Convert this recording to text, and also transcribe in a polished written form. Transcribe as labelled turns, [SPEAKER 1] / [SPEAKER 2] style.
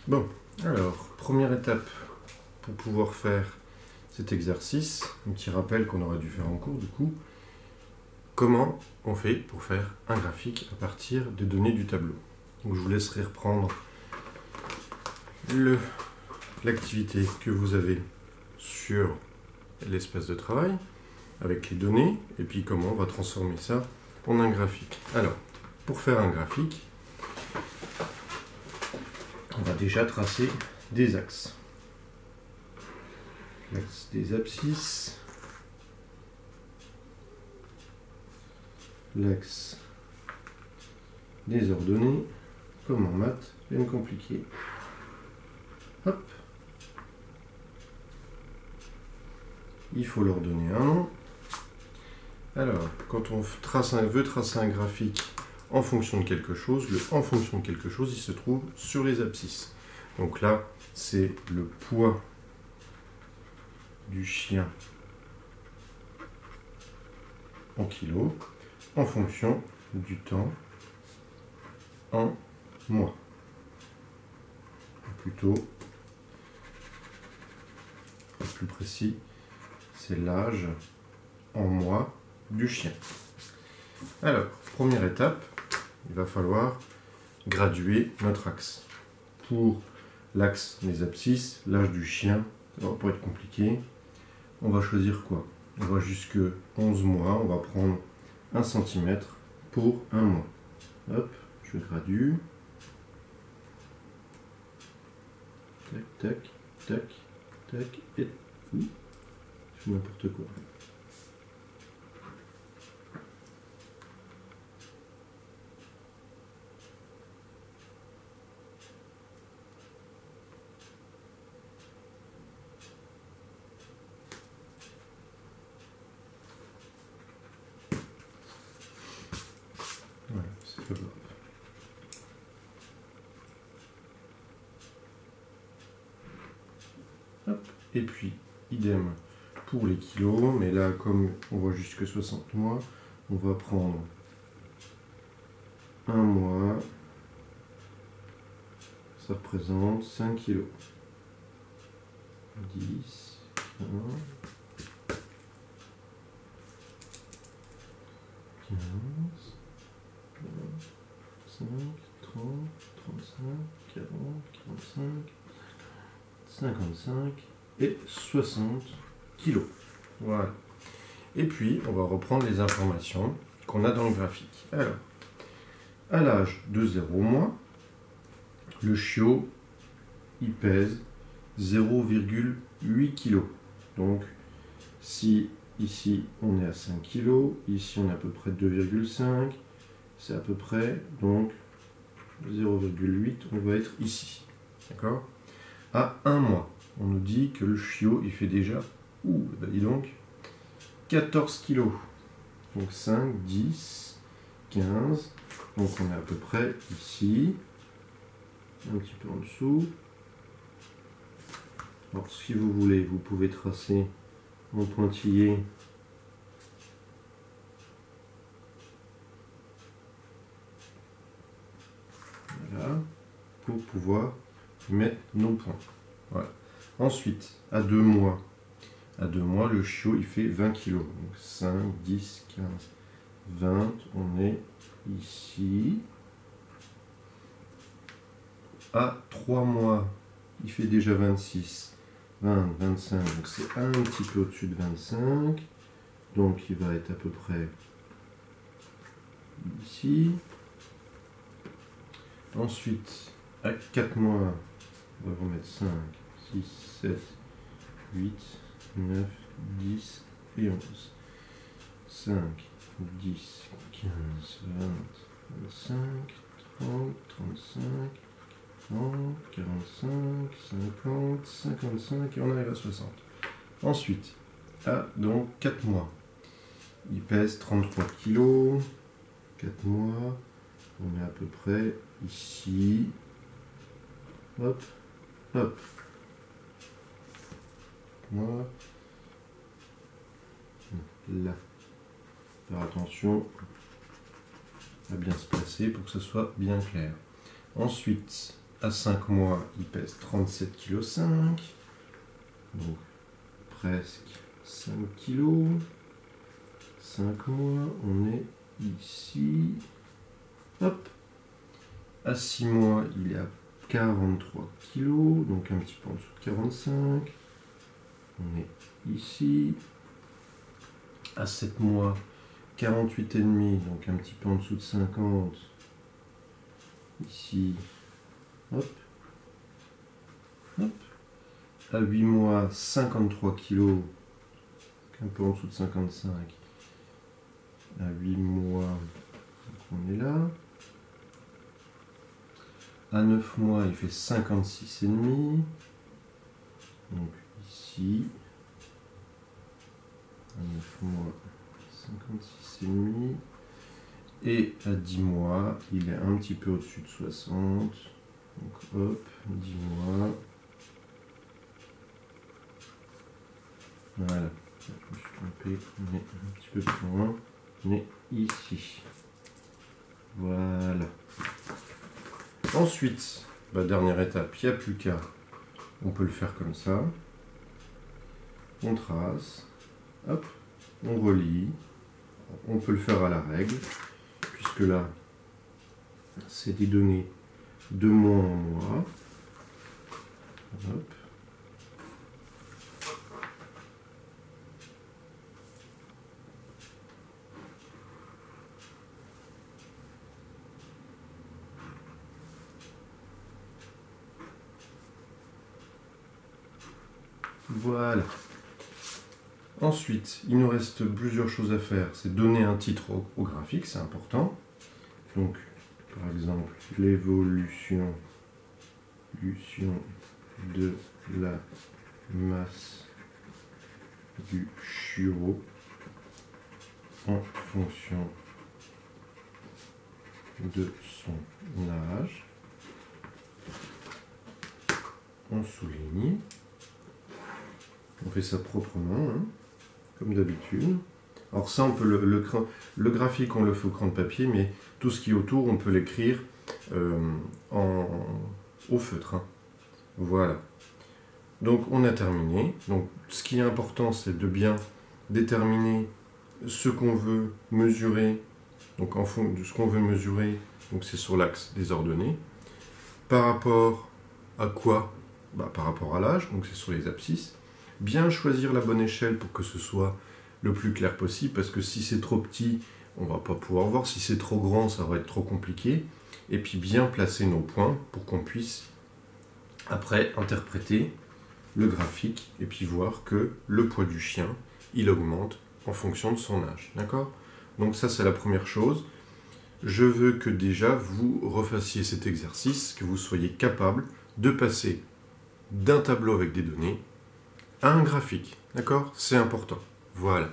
[SPEAKER 1] Bon, alors, première étape pour pouvoir faire cet exercice, un petit rappel qu'on aurait dû faire en cours du coup. Comment on fait pour faire un graphique à partir des données du tableau? Donc je vous laisserai reprendre l'activité que vous avez sur l'espace de travail avec les données et puis comment on va transformer ça en un graphique. Alors, pour faire un graphique, on va déjà tracer des axes. L'axe des abscisses, l'axe des ordonnées, comme en maths, rien de compliqué. Hop. Il faut leur donner un nom. Alors, quand on veut tracer un graphique en fonction de quelque chose, le en fonction de quelque chose, il se trouve sur les abscisses. Donc là, c'est le poids du chien en kilos en fonction du temps en mois. Ou plutôt, plus précis, c'est l'âge en mois du chien. Alors, première étape, il va falloir graduer notre axe. Pour l'axe des abscisses, l'âge du chien, ça va pas être compliqué. On va choisir quoi? On va jusque 11 mois, on va prendre 1 cm pour un mois. Hop, je gradue. Tac, tac, tac, tac, et... je fais n'importe quoi. Voilà, c'est pas grave. Hop. Et puis, idem pour les kilos, mais là, comme on voit jusque 60 mois, on va prendre un mois, ça représente 5 kilos. 10, 15, 15, 5, 30, 35, 40, 45, 55 et 60 kilos. Voilà. Et puis, on va reprendre les informations qu'on a dans le graphique. Alors, à l'âge de 0 mois, le chiot, il pèse 0,8 kg. Donc, si ici on est à 5 kg, ici on est à peu près 2,5, c'est à peu près, donc 0,8, on va être ici. D'accord? À 1 mois, on nous dit que le chiot, il fait déjà, dis donc, 14 kg. Donc 5, 10, 15, donc on est à peu près ici, un petit peu en dessous. Alors si vous voulez, vous pouvez tracer en pointillé voilà, pour pouvoir mettre nos points. Voilà. Ensuite, à 2 mois, le chiot il fait 20 kg. Donc 5, 10, 15, 20, on est ici. À 3 mois, il fait déjà 26. 20, 25, donc c'est un petit peu au-dessus de 25, donc il va être à peu près ici. Ensuite, à 4 mois, on va remettre 5, 6, 7, 8, 9, 10 et 11. 5, 10, 15, 20, 25, 30, 35, 40, 45, 50, 55 et on arrive à 60. Ensuite, à donc 4 mois, il pèse 33 kg. 4 mois, on est à peu près ici. Hop, hop. Moi, là. Faire attention à bien se placer pour que ce soit bien clair. Ensuite, À 5 mois, il pèse 37,5 kg. Donc, presque 5 kg. 5 mois, on est ici. Hop. À 6 mois, il est à 43 kg, donc un petit peu en dessous de 45. On est ici. À 7 mois, 48,5, donc un petit peu en dessous de 50. Ici. Hop. Hop. À 8 mois, 53 kg, un peu en dessous de 55. À 8 mois, donc on est là. À 9 mois, il fait 56,5. Donc ici. À 9 mois, 56,5. Et à 10 mois, il est un petit peu au-dessus de 60. Donc hop, 10 mois. Voilà. Je me suis trompé, on est un petit peu plus loin. On est ici. Voilà. Ensuite, dernière étape, il n'y a plus qu'à. On peut le faire comme ça. On trace. Hop. On relie. On peut le faire à la règle. Puisque là, c'est des données de mois en mois. Hop. Voilà. Ensuite, il nous reste plusieurs choses à faire. C'est donner un titre au graphique, c'est important. Donc, par exemple, l'évolution de la masse du chiot en fonction de son âge. On souligne. On fait ça proprement, hein, comme d'habitude. Alors ça, on peut le graphique, on le fait au crayon de papier, mais tout ce qui est autour, on peut l'écrire au feutre. Hein. Voilà. Donc on a terminé. Donc ce qui est important, c'est de bien déterminer ce qu'on veut mesurer. Donc en fonction de ce qu'on veut mesurer, donc c'est sur l'axe des ordonnées. Par rapport à quoi? Par rapport à l'âge, donc c'est sur les abscisses. Bien choisir la bonne échelle pour que ce soit le plus clair possible, parce que si c'est trop petit, on ne va pas pouvoir voir. Si c'est trop grand, ça va être trop compliqué. Et puis bien placer nos points pour qu'on puisse après interpréter le graphique et puis voir que le poids du chien, il augmente en fonction de son âge. D'accord? Donc ça, c'est la première chose. Je veux que déjà vous refassiez cet exercice, que vous soyez capable de passer d'un tableau avec des données à un graphique. D'accord? C'est important. Voilà.